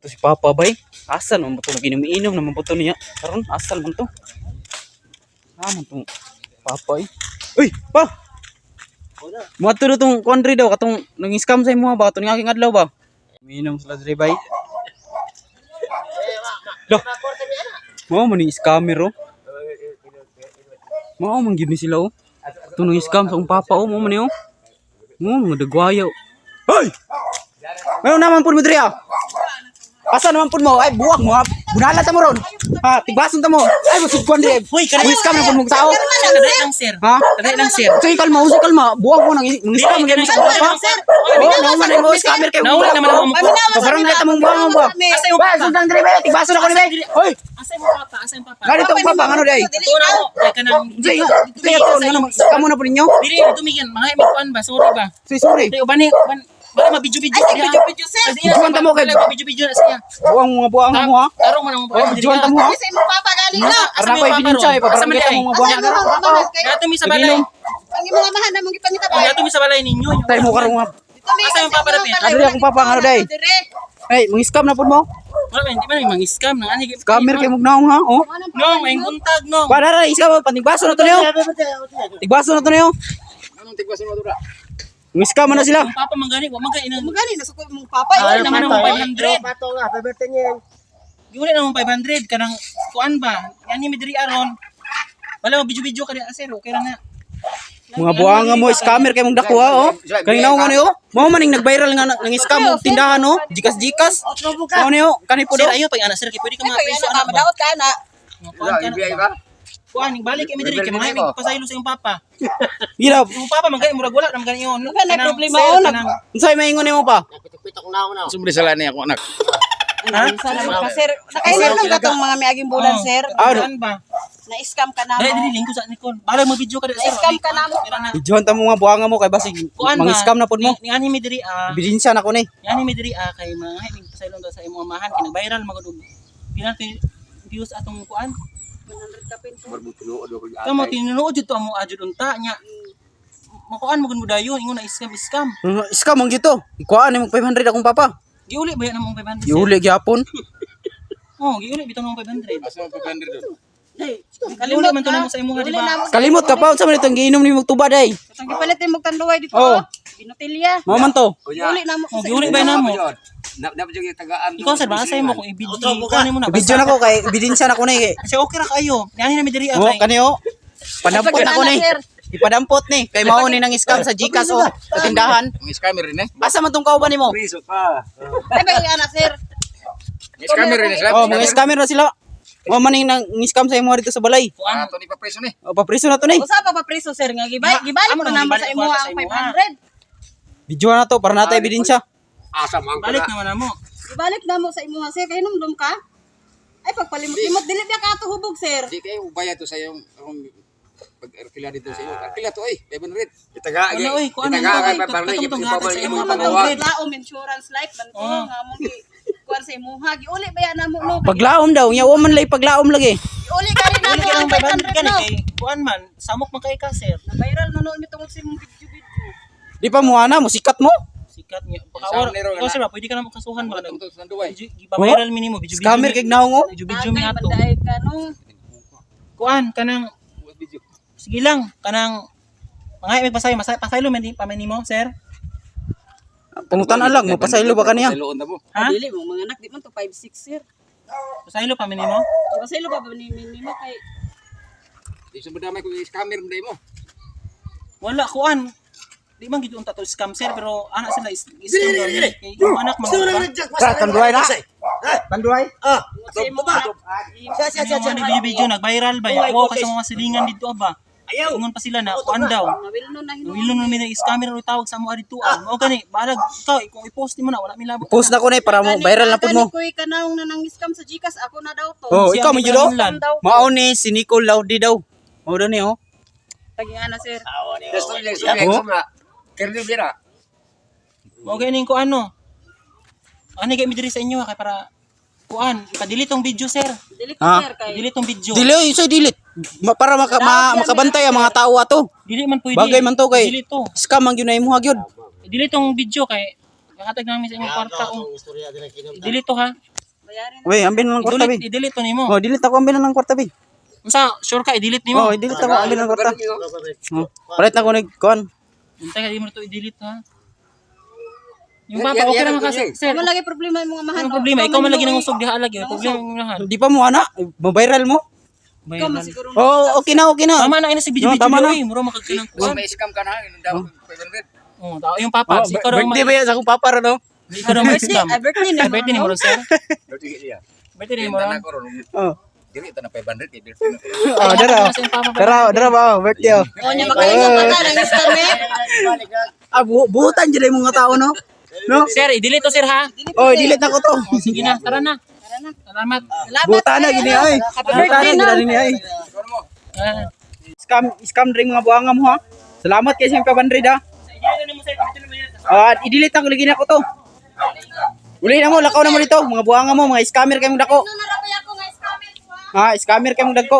To si Papa bay. Asal man to naginom-inom naman po to niya. Karon asal man to. Man to Papa eh. Uy, pa. Mo to tong country daw katong nang-scam sa imo ba katong aking adlaw ba. Minom sila dre bay. Loh. Mo man ni scammer oh. Mo man gid ni sila oh. Ito nang-scam sa akong Papa oh, mo man ni oh. Mo mga dagwayo. Hoy! Mayroon naman po mo dre ah. Asa naman po mo? Ay, buwak mo ha. Bunalan ta mo ron. Ha, tigbason ta mo. Ay, masugkon dre. Hoy, kanay Scam na po mong tao. Kadai lang sir. Ha? Kadai lang sir. Sige, kalma. Usay kalma. Buwak mo nang scam mo sa Papa. Oh, naman mo scammer kay Nawala naman ako mo. Parang kita mong buwak mo ba? Asa yung Ba, papa? sundang dre ba? Tigbason ako ni ba? Hoy, Asa yung papa? Asa yung papa? ganito ang Papa ano day? Ito na ako. Kaya ka nang... Sige, sige to. Scam mo na po ninyo. Dili, tumigyan. Mga imikuan ba? Sorry ba? Sorry. Tayo, bani mabidyo-bidyo. Ay, bidyo-bidyo sir. Juwan ta mo kay. Mabidyo-bidyo na siya. Buwang mo ha. Tarong mo nang Oh, juwan ta mo ha. Kasi mo papa galing na. Arna ko ibinsya eh. Parang kita mong buwang. Gato mi sa balay. Ang imong amahan na mong gipangita pa. Gato mi sa balay ninyo. Tayo mo karong ha. Asa yung papa natin? Ano akong Papa ano day? Hey, mga scam na po mo. Wala ba, hindi man yung mga scam nang ani. Scammer kay mong naong ha. Oh. No, may buntag no. Para scam patigbaso na to niyo. Tigbaso na to niyo. Anong tigbason mo dura? Mga scam na sila. Ang papa mangani, wa man kay inang. Magani na sa mong papa. Ay, naman ang 500. Pato nga, paberte niya. Giuli na mong 500 kanang kuan ba? Yani mi diri aron. Wala mo video-video ka sir, okay ra na. Mga buwanga mo scammer kay mong dakuha oh. Kani naong ano yo? Mao man ning nag-viral nga nang scam og tindahan oh. Jikas. Mao niyo kani po Sir do. ayo pag ana sir kay pwede ka Kaya ma-preso na ana ba? madaot ka na. Kuan ka Ibigay na. ba? Kuan balik kay mi diri kay mga imig pasaylo sa imong papa. Gila. Yung papa magay murag wala nang gani yon. Wala na problema, Sir, oh, kanang Unsay maingon nimo pa? Pitok na ako na. Sumbre sala niya ako anak. ha? Sana sir. Nakailan lang katong mga miaging bulan sir. Kuan ba? Na-scam ka na Dali mo. dili lingko sa Nicole. Bala mo video ka diri sir. Na-scam ka na mo. Ijuhan ta mo mga buwanga mo kay basig Kuan mga scam na pod mo. Ni ani mi diri Ebidensya na ko ni. Yani mi diri kay mga imig pasaylo sa imong amahan kay nag-viral magud og pila views atong kuan. 100 ka pinto. Marbutulo do ko. Kamo tinuod jud to amo ajud unta nya. Makuan mo gud mo dayon ingon na scam. Scam ang gito. Ikuan nimo 500 akong Papa. Giuli ba yan among 500? Iuli gyapon. Oh, giuli bitaw among 500. Asa mo pabendre do? Giuli man to namo sa imo di ba? Kalimot ka pa unsa man itong giinom nimo tubad ay. Katong gipalit mo tanduay dito. Oh. Binotilya. Mao man to. Uli na mo. Oh, giuli ba namo? Dapat yung tagaan. Ikaw sir ba sa imo kung ibidyo kuan mo na Video na ko kay ebidensya na ko ni. Kasi okay ra kayo. Yani na mi diri Oh, kani oh. Padampot ako ni. Sir. Ipadampot ni kay mao ni nang scam sa Gcash oh, sa tindahan. Ang scammer rin eh. Asa man tong kauban nimo? Piso pa. Ay ba yung anak sir? Ang scammer rin sila. Oh, mga scammer na sila. Mao man ning nang scam sa imo dito sa balay. kuan. Ato ni papreso ni. O papriso na to ni. Usa pa preso sir nga gibalik Amo mo na, na mo gibalik sa ko imo ata sa ang imo, 500. Video na to para natay ebidensya. Asa man Balik ka. naman namo. Ibalik na mo sa imo sir kay hinumdum ka. Ay pagpalimot-limot dili biya ka to hubog sir. Di kayo ubaya to sa yung akong pag-arkila dito sa iyo. Arkila to ay, 500. Itaga Ano, oy, kuan Itaga ano, kay oy, paparli. katong gatag sa imo Imo mga pagawag. Laom insurance life ban ko Oo. nga mo gi kuan sa imo ha giuli ba yan namo no. Paglaom daw, nya wa man lay paglaom lagi. Giuli ka rin Uli namo ka ang ng 500 ka 500 ni no. kay kuan man samok man kay ka sir. Na viral na no nitong sa imong video. Di pa mo ana, musikat mo. Sikat niya. Pakawar. Isang nero Ikaw na. sir ba pwede ka na makasuhan ba? Ito sa duway. Giba-viral minimo video. Scammer kay naong oh. Video mi ato. Banday ka no. Kuan kanang Video. sige lang kanang mga may pasaylo man pa man nimo sir. Pangutan lang, mapasaylo ba kaniya? Sa loon na mo. Ha? Dili mo mga anak di man to 5-6 sir. Pasaylo pa man nimo. Kasi lo ba ni mo kay Di sa madamay ko scammer mo dai mo. Wala kuan. Di man gid unta to scam sir pero anak sila is scam daw ni. Kay yung anak man. Sa tanduay na. Tanduay? sa imo ba. Ano video nag-viral ba? Wow kasi mga silingan dito ba. Ayaw. Ingon pa sila na kuan daw. Mawilno na hino. Wilon mo mina scammer ro tawag sa mo adito. Mao gani balag ikaw kung i-post mo na wala mi labot. Post na ko ni para mo viral na pud mo. Koy kanaong na nang scam sa Gcash ako na daw to. Oh, ikaw man jud oh. Lan. Mao ni si Nicole Laudi daw. Mao daw ni oh. Tagingana sir. Gusto niya sa mga. Kerdi bira. Mao gani ko ano. Ani kay mi diri sa inyo kay para kuan ipa-delete tong video sir. Dili ko Ha? sir kay. Delete tong video. Dili say delete. Para makabantay ang mga tao ato. Dili man pwede. Bagay man to kay Delete to. scam ang gyud na imo gyud. Delete tong video kay kakatag namin sa inyong kwarta. Delete to ha. Bayarin. Uy, ambil na ng kwarta, be. I-delete to nimo. Oh, delete ako, ambil na ng kwarta, be. Unsa sure ka i-delete Oh, nimo? delete ako, ambil na ng kwarta. Oh, palit na ko ni kuan. Untay ka di mo to i-delete ha. Yung papa okay naman kasi sir. Mo lagi problema yung mga mahal. Ano problema? Ikaw man lagi nang usog diha lagi. Problema mo lahan. Di pa mo ana, viral mo. Ikaw man siguro. Oh, okay na, okay na. Tama na ina si video No, tama na. oy, mura makagkilang Kung kuan. may scam ka na, dapat 500. Oh, tao yung papa, si ikaw daw Birthday ba yan sa akong papa ro, no? ikaw daw ma-scam. Birthday na. Birthday ni mo ron, sir. Dito siya. Birthday ni mo Tinta ron. na ko ron. Oh. Dili ta na 500 kay Delphi. Oh, dara ba, birthday. Oh. O nya makaingat ka nang scammer. Ah, buutan jud mga tao, no? No? Sir, i-delete to sir ha. Oh, delete na ko to. Oh, sige na, tara na. Salamat. Buta na gini ay. Buta na gini ay. Ah. Scam ring mga buanga mo ha. Salamat kay sa 500 ha. Ah, i-delete na ko lagi na ko to. Uli na mo, lakaw na mo dito. Mga buanga mo, mga scammer kay mong dako. Ano na ra ba ako nga scammer ko? Ha, scammer kay mong dako.